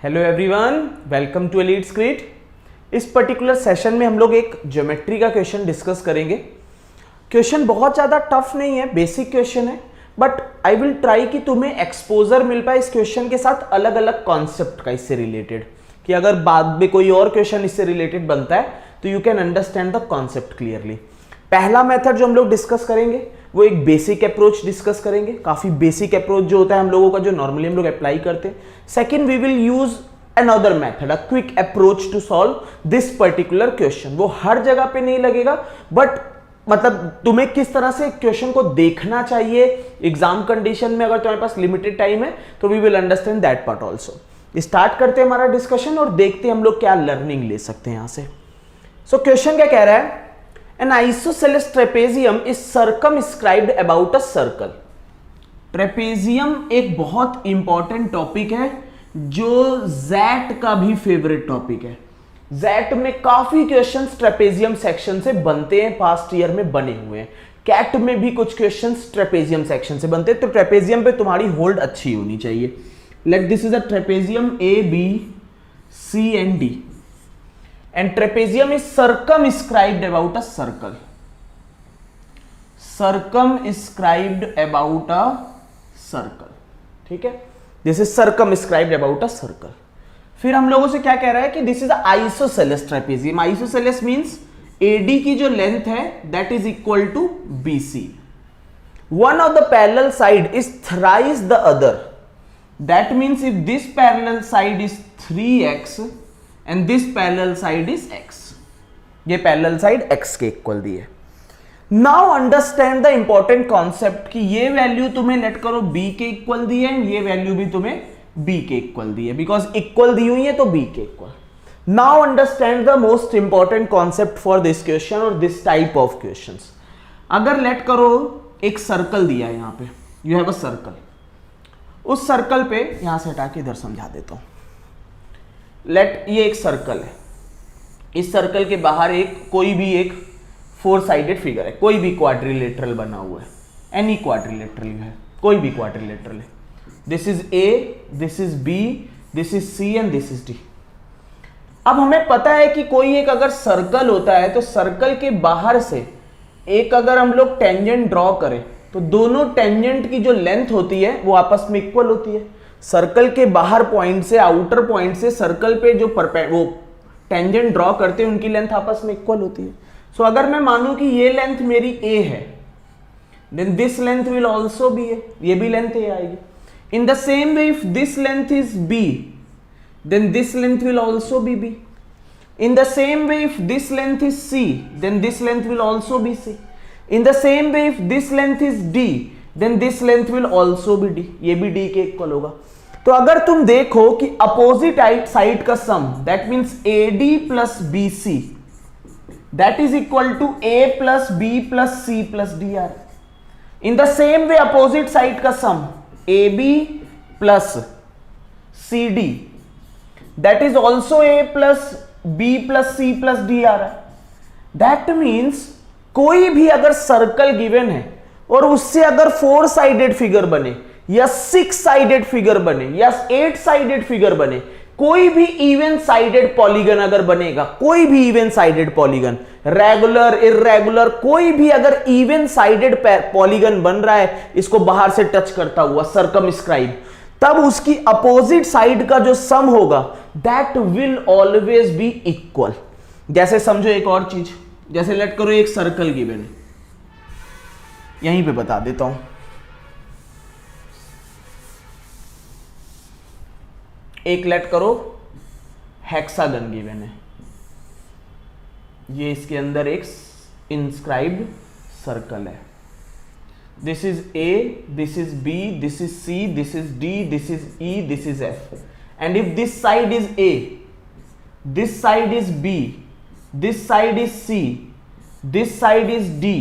Hello everyone, welcome to Elites Create. इस particular session में हम लोग एक ज्योमेट्री का क्वेश्चन डिस्कस करेंगे। क्वेश्चन बहुत ज़्यादा टफ नहीं है, बेसिक क्वेश्चन है, बट आई विल ट्राई कि तुम्हें एक्सपोजर मिल पाए इस क्वेश्चन के साथ अलग अलग कॉन्सेप्ट का इससे रिलेटेड, कि अगर बाद में कोई और क्वेश्चन इससे रिलेटेड बनता है तो you can understand the concept clearly. पहला मेथड जो हम लोग डिस्कस करेंगे वो एक बेसिक अप्रोच डिस्कस करेंगे, काफी बेसिक अप्रोच जो होता है हम लोगों का, जो नॉर्मली हम लोग अप्लाई करते हैं। Second, we will use another method, a quick approach to solve this particular question. वो हर जगह पे नहीं लगेगा, बट मतलब तुम्हें किस तरह से क्वेश्चन को देखना चाहिए एग्जाम कंडीशन में, अगर तुम्हारे पास लिमिटेड टाइम है तो we will understand that part also. Start करते हैं हमारा डिस्कशन और देखते हैं हम लोग क्या लर्निंग ले सकते हैं यहां से। सो क्वेश्चन क्या कह रहा है? An isosceles trapezium is circumscribed about a circle. Trapezium एक बहुत इंपॉर्टेंट टॉपिक है जो जैट का भी फेवरेट टॉपिक है। जैट में काफी क्वेश्चंस ट्रेपेजियम सेक्शन से बनते हैं, पास्ट ईयर में बने हुए हैं। कैट में भी कुछ क्वेश्चंस ट्रेपेजियम सेक्शन से बनते हैं, तो ट्रेपेजियम पे तुम्हारी होल्ड अच्छी होनी चाहिए। Let this is a trapezium A, B, C and D. And trapezium is circumscribed about a circle. Circumscribed about a circle. ठीक है, this is circumscribed about a circle. फिर हम लोगों से क्या कह रहा है कि this is a isosceles trapezium. Isosceles means AD की जो लेंथ है that is equal to BC. One of the parallel side is thrice the other. That means if this parallel side is 3x and this parallel side is x, ये parallel side x के equal दी है। Now understand the important concept कि ये value तुम्हें late करो b के equal दी है, ये वैल्यू भी तुम्हें b के इक्वल दी है, बिकॉज इक्वल दी हुई है तो b के equal. Now understand the most important concept for this question और this type of questions। अगर लेट करो एक सर्कल दिया है यहाँ पे, you have a circle, उस सर्कल पे यहां से हटा के इधर समझा देता हूं। लेट ये एक सर्कल है, इस सर्कल के बाहर एक कोई भी एक 4 साइडेड फिगर है, कोई भी क्वाड्रिलेटरल बना हुआ है, एनी क्वाड्रिलेटरल है, कोई भी क्वाड्रिलेटरल है। This is A, this is B, this is C and this is D। अब हमें पता है कि कोई एक अगर सर्कल होता है तो सर्कल के बाहर से एक अगर हम लोग टेंजेंट ड्रॉ करें तो दोनों टेंजेंट की जो लेंथ होती है वो आपस में इक्वल होती है। सर्कल के बाहर पॉइंट से, आउटर पॉइंट से सर्कल पे जो वो टेंजेंट ड्रॉ करते हैं उनकी लेंथ आपस में इक्वल होती है। सो अगर मैं मानूं कि ये लेंथ मेरी A है, then this length will also be A, ये भी लेंथ A आएगी। In the same way if this length is B, then this length will also be B। In the same way if this length is C, then this length will also be C। In the same way if this length is D, then this length will also be D, ये भी D के equal होगा। तो अगर तुम देखो कि opposite side का sum, that means AD plus BC that is equal to A plus B plus C plus DR। In the same way opposite side का sum AB plus CD that is also A plus B plus C plus DR है। दैट मीन्स कोई भी अगर circle given है और उससे अगर 4 साइडेड फिगर बने या 6 साइडेड फिगर बने या 8 साइडेड फिगर बने, कोई भी इवन साइडेड पॉलीगन अगर बनेगा, कोई भी even sided polygon, regular, irregular, कोई भी अगर इवन साइडेड पॉलीगन बन रहा है इसको बाहर से टच करता हुआ, सर्कमस्क्राइब, तब उसकी अपोजिट साइड का जो सम होगा that will always be equal. जैसे समझो एक और चीज, जैसे लेट करो एक सर्कल गिवन है, यहीं पे बता देता हूं। एक लेट करो हेक्सागन गिवन है, ये इसके अंदर एक इंस्क्राइब्ड सर्कल है। This is A, this is B, this is C, this is D, this is E, this is F। And if this side is A, this side is B, this side is C, this side is D,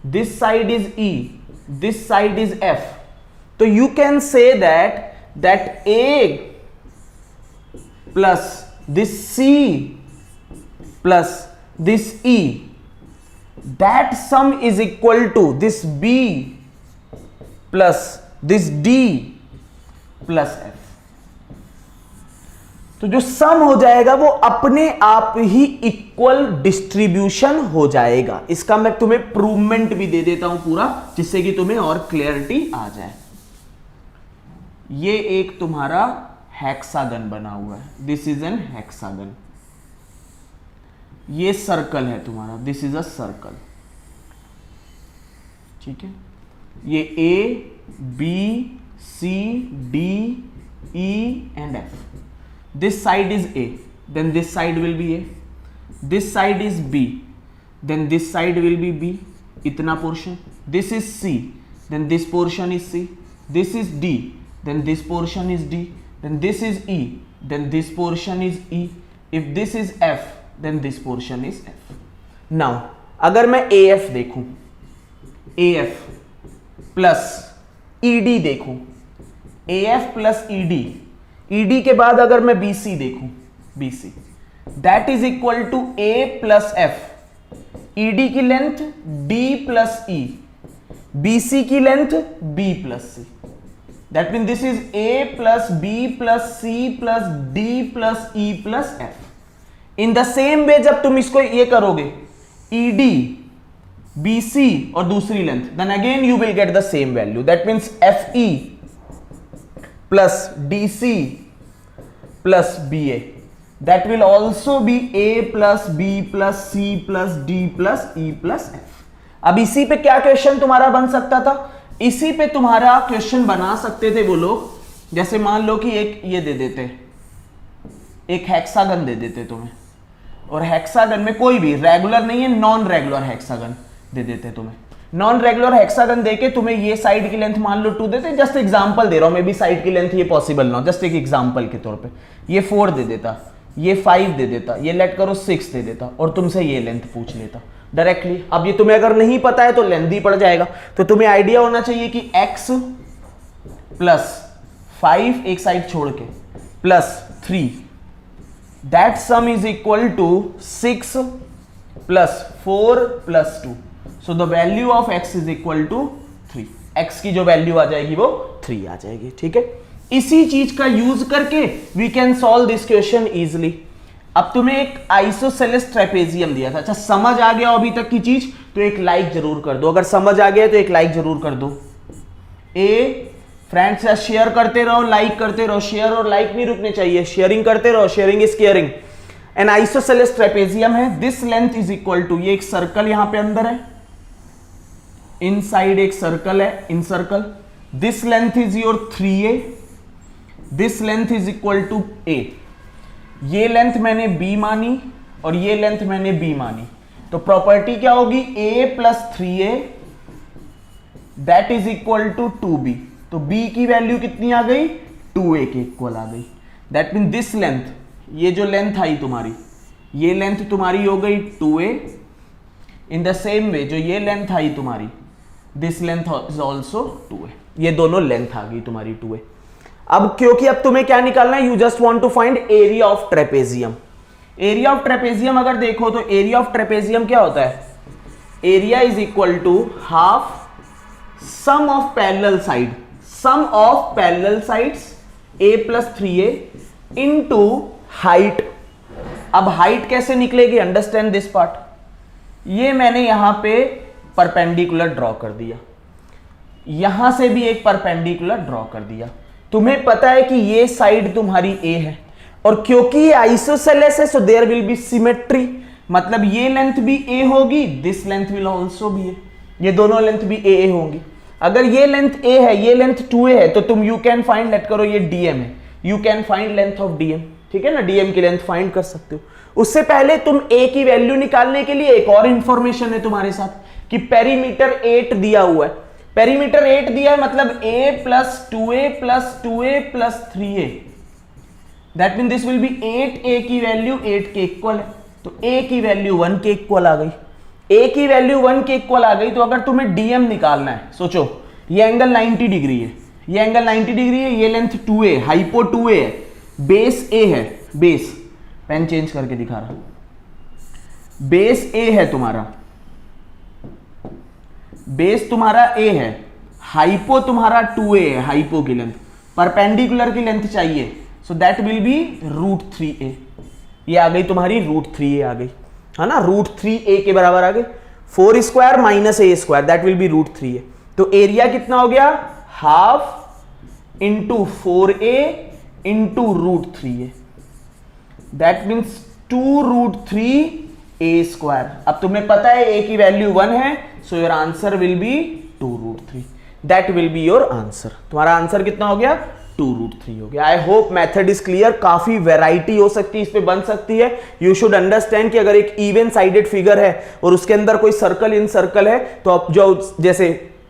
this side is E, this side is F, तो you can say that A plus this C plus this E, that sum is equal to this B plus this D plus F। तो जो सम हो जाएगा वो अपने आप ही equal distribution हो जाएगा। इसका मैं तुम्हें प्रूवमेंट भी दे देता हूं पूरा, जिससे कि तुम्हें और क्लियरिटी आ जाए। ये एक तुम्हारा हेक्सागन बना हुआ है, दिस इज एन हेक्सागन। ये सर्कल है तुम्हारा, दिस इज अ सर्कल, ठीक है। ये A B C D E and F. This side is A, then this side will be A. This side is B, then this side will be B. इतना portion. This is C, then this portion is C. This is D, then this portion is D. Then this is E, then this portion is E. If this is F, then this portion is F. Now, अगर मैं AF देखूं, AF plus ED देखूं, AF plus ED, ED के बाद अगर मैं BC देखूं, BC that is equal to A plus F। ED की length D plus E, BC की length B plus C। That mean this is A plus B plus C plus D plus E plus F। In the same way जब तुम इसको ये करोगे ED BC और दूसरी length, then again you will get the same value. That means FE plus DC plus BA, that will also be A plus B plus C plus D plus E plus F। अब इसी पे क्या question तुम्हारा बन सकता था? इसी पे तुम्हारा क्वेश्चन बना सकते थे वो लोग, जैसे मान लो कि एक ये दे देते, एक हेक्सागन दे देते तुम्हें, और हेक्सागन में कोई भी रेगुलर नहीं है, नॉन रेगुलर हेक्सागन दे देते तुम्हें। नॉन रेगुलर हेक्सागन देके तुम्हें ये साइड की लेंथ मान लो 2 देते, जस्ट एग्जांपल दे रहा हूं, मे बी साइड की लेंथ ये पॉसिबल ना हो, जस्ट एक एग्जांपल के तौर पे ये 4 दे देता, ये 5 दे देता, ये लेट करो 6 दे देता, और तुमसे ये लेंथ पूछ लेता डायरेक्टली। अब ये तुम्हें अगर नहीं पता है तो लेंथी पड़ जाएगा, तो तुम्हें आइडिया होना चाहिए कि x प्लस 5 एक साइड छोड़ के plus 3, that sum is equal to 6 plus 4 plus 2। So the value of x is equal to 3। x की जो वैल्यू आ जाएगी वो 3 आ जाएगी, ठीक है। इसी चीज का यूज करके we can solve this question easily। अब तुम्हें एक आइसोसेलेस ट्रेपेजियम दिया था, अच्छा समझ आ गया अभी तक की चीज तो एक लाइक जरूर कर दो, अगर समझ आ गया तो एक लाइक जरूर कर दो। फ्रेंड्स से शेयर करते रहो, लाइक करते रहो, शेयर और लाइक नहीं रुकने चाहिए, शेयरिंग करते रहो, sharing is caring. An isosceles trapezium है, this length is equal to, ये एक सर्कल यहां पे अंदर है, इनसाइड एक सर्कल है, in circle, this length is your 3a, this length is equal to a। ये लेंथ मैंने b मानी और ये लेंथ मैंने b मानी, तो प्रॉपर्टी क्या होगी, a plus 3a that is equal to 2b। तो b की वैल्यू कितनी आ गई, 2a के इक्वल आ गई। दैट मीन दिस लेंथ, ये जो लेंथ आई तुम्हारी, ये लेंथ तुम्हारी हो गई 2a। इन द सेम वे जो ये लेंथ आई तुम्हारी, this length is also 2a। ये दोनों लेंथ आ गई तुम्हारी 2a। अब क्योंकि अब तुम्हें क्या निकालना है, you just want to find area of trapezium. Area of trapezium अगर देखो तो एरिया ऑफ ट्रेपेजियम क्या होता है, area is equal to half sum of parallel side, sum of parallel sides a plus 3a into height. अब height कैसे निकलेगी, understand this part. ये मैंने यहां पे परपेंडिकुलर ड्रॉ कर दिया, यहां से भी एक परपेंडिकुलर ड्रॉ कर दिया। तुम्हें पता है कि ये साइड तुम्हारी A है, और क्योंकि ये आइसोसेलेस है so there will be symmetry, मतलब ये लेंथ भी A होगी, this length will also be A, ये दोनों लेंथ भी A होंगी। अगर ये लेंथ A है, ये लेंथ 2A है, तो तुम यू कैन फाइंड, लेट करो ये DM है, you can find length of DM, ठीक है ना, DM की लेंथ फाइंड कर सकते हो। उससे पहले तुम A की वैल्यू निकालने के लिए एक और इंफॉर्मेशन है तुम्हारे साथ कि पेरीमीटर 8 दिया हुआ है। पेरीमीटर 8 दिया है मतलब a plus 2a plus 2a plus 3a, that mean this will be 8a की वैल्यू 8 के इक्वल है, तो a की वैल्यू 1 के इक्वल आ गई। a की वैल्यू 1 के इक्वल आ गई, तो अगर तुम्हें dm निकालना है, सोचो ये एंगल 90 डिग्री है, ये एंगल 90 डिग्री है, ये लेंथ 2a, हाइपो 2a है, बेस a है, बेस, पेन चेंज करके दिखा रहा हूं, बेस a है तुम्हारा, बेस तुम्हारा a है, हाइपो तुम्हारा 2a है, हाइपो की लेंथ, परपेंडिकुलर की लेंथ चाहिए, so that will B √3a। ये आ गई तुम्हारी √3a आ गई, है ना, √3a के बराबर आ गई। 4 square minus a square that will B √3a। तो एरिया कितना हो गया, half into 4a into √3a, that means 2√3a square. अब तुम्हें पता है a की वैल्यू 1 है, so your answer will be 2√3, that will be your answer. तुम्हारा आंसर कितना हो गया, 2√3 हो गया। I hope method is clear. काफी वैरायटी हो सकती है, इस पे बन सकती है। यू शुड अंडरस्टैंड कि अगर एक इवन साइडेड फिगर है और उसके अंदर कोई सर्कल इन सर्कल है, तो अब जो जैसे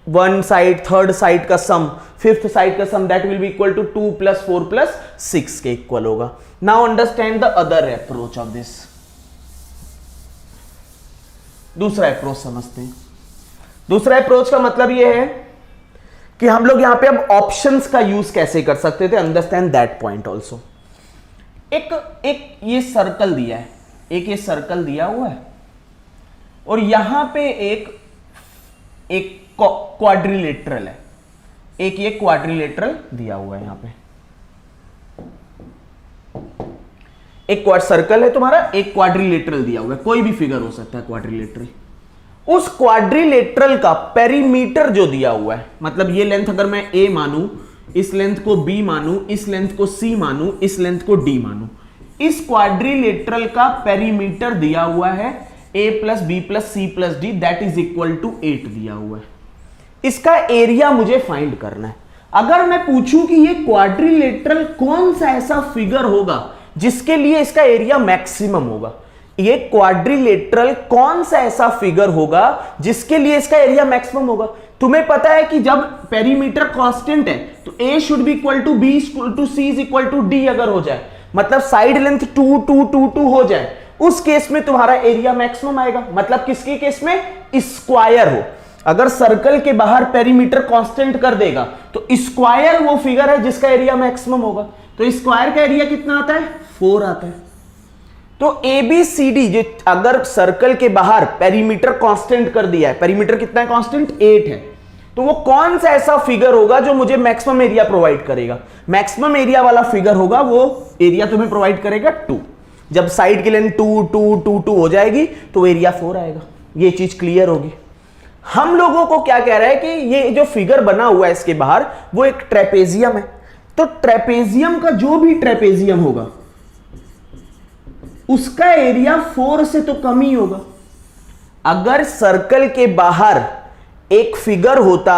1 साइड, 3rd साइड का सम, 5th साइड का sum, that will be equal to 2 + 4 + 6 के इक्वल होगा। Now understand the other approach of this. दूसरा अप्रोच समझते हैं। दूसरा अप्रोच का मतलब यह है कि हम लोग यहां पे अब ऑप्शंस का यूज कैसे कर सकते थे, अंडरस्टैंड दैट पॉइंट ऑल्सो। एक ये सर्कल दिया है, एक ये सर्कल दिया हुआ है, और यहां पे एक क्वाड्रिलेटरल है, एक ये क्वाड्रिलेटरल दिया हुआ है। यहां पे एक सर्कल है तुम्हारा, एक क्वाड्रिलेटरल दिया हुआ है, कोई भी फिगर हो सकता है क्वाड्रिलेटरल। उस क्वाड्रिलेटरल का पेरीमीटर जो दिया हुआ है, मतलब ये लेंथ अगर मैं a मानूं, इस लेंथ को b मानूं, इस लेंथ को c मानूं, इस लेंथ को d मानूं, इस क्वाड्रिलेटरल का पेरीमीटर दिया हुआ है a + b + c + d that is equal to 8 दिया हुआ है। इसका एरिया मुझे फाइंड करना है। अगर मैं पूछूं कि ये क्वाड्रिलेटरल कौन सा ऐसा फिगर होगा जिसके लिए इसका एरिया मैक्सिमम होगा, ये क्वाड्रिलेटरल कौन सा ऐसा फिगर होगा जिसके लिए इसका एरिया मैक्सिमम होगा। तुम्हें पता है कि जब पेरीमीटर कांस्टेंट है तो a should be equal to b to c is equal to d अगर हो जाए, मतलब साइड लेंथ 2 2 2 2 हो जाए, उस केस में तुम्हारा एरिया मैक्सिमम आएगा। मतलब किसके केस में, स्क्वायर हो। अगर सर्कल के बाहर पेरीमीटर कांस्टेंट कर देगा तो स्क्वायर वो फिगर है जिसका एरिया मैक्सिमम होगा। तो स्क्वायर का एरिया कितना आता है, 4 आता है। तो ABCD जो अगर सर्कल के बाहर पेरीमीटर कांस्टेंट कर दिया है, पेरीमीटर कितना है कांस्टेंट, 8 है, तो वो कौन सा ऐसा फिगर होगा जो मुझे मैक्सिमम एरिया प्रोवाइड करेगा। मैक्सिमम एरिया वाला फिगर होगा, वो एरिया तुम्हें प्रोवाइड करेगा 2। जब साइड की लेंथ 2 2 2 2 हो जाएगी तो एरिया 4 आएगा। ये चीज क्लियर होगी। हम लोगों को क्या कह रहा है कि ये जो फिगर बना हुआ है इसके बाहर वो एक ट्रेपेजियम है। तो ट्रेपेजियम का जो भी ट्रेपेजियम होगा उसका एरिया 4 से तो कम ही होगा। अगर सर्कल के बाहर एक फिगर होता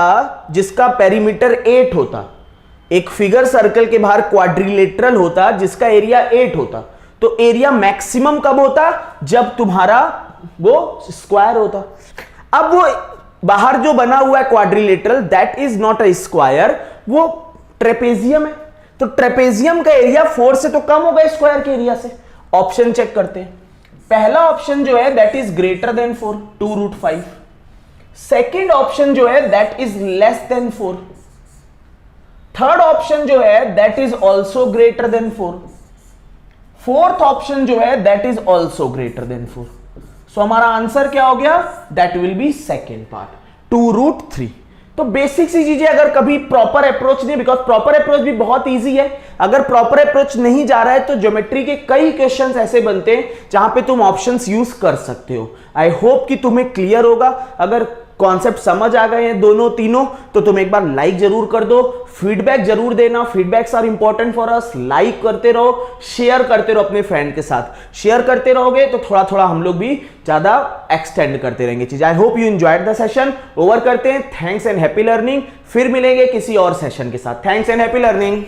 जिसका पेरीमीटर 8 होता, एक फिगर सर्कल के बाहर क्वाड्रिलेटरल होता जिसका एरिया 8 होता, तो एरिया मैक्सिमम कब होता, जब तुम्हारा वो स्क्वायर होता। अब वो बाहर जो बना हुआ है quadrilateral that is not a square, वो ट्रेपेजियम है। तो ट्रेपेजियम का एरिया 4 से तो कम होगा स्क्वायर के एरिया से। ऑप्शन चेक करते हैं। पहला ऑप्शन जो है that is greater than 4, 2√5। Second option जो है that is less than 4। Third option जो है that is also greater than 4। Fourth option जो है that is also greater than 4। सो हमारा आंसर क्या हो गया, that will B second part, 2√3। तो बेसिक सी चीजें, अगर कभी प्रॉपर अप्रोच नहीं, बिकॉज प्रॉपर अप्रोच भी बहुत इजी है, अगर प्रॉपर अप्रोच नहीं जा रहा है तो ज्योमेट्री के कई क्वेश्चंस ऐसे बनते हैं जहां पे तुम ऑप्शंस यूज कर सकते हो। आई होप कि तुम्हें क्लियर होगा। अगर कॉन्सेप्ट समझ आ गए हैं दोनों तीनों तो तुम एक बार लाइक जरूर कर दो, फीडबैक जरूर देना। Feedbacks are important for us. Like करते रहो, शेयर करते रहो अपने फ्रेंड के साथ। शेयर करते रहोगे तो थोड़ा थोड़ा हम लोग भी ज्यादा एक्सटेंड करते रहेंगे चीज। I hope you enjoyed the session. Over करते हैं। Thanks and happy learning. फिर मिलेंगे किसी और सेशन के साथ। Thanks and happy learning.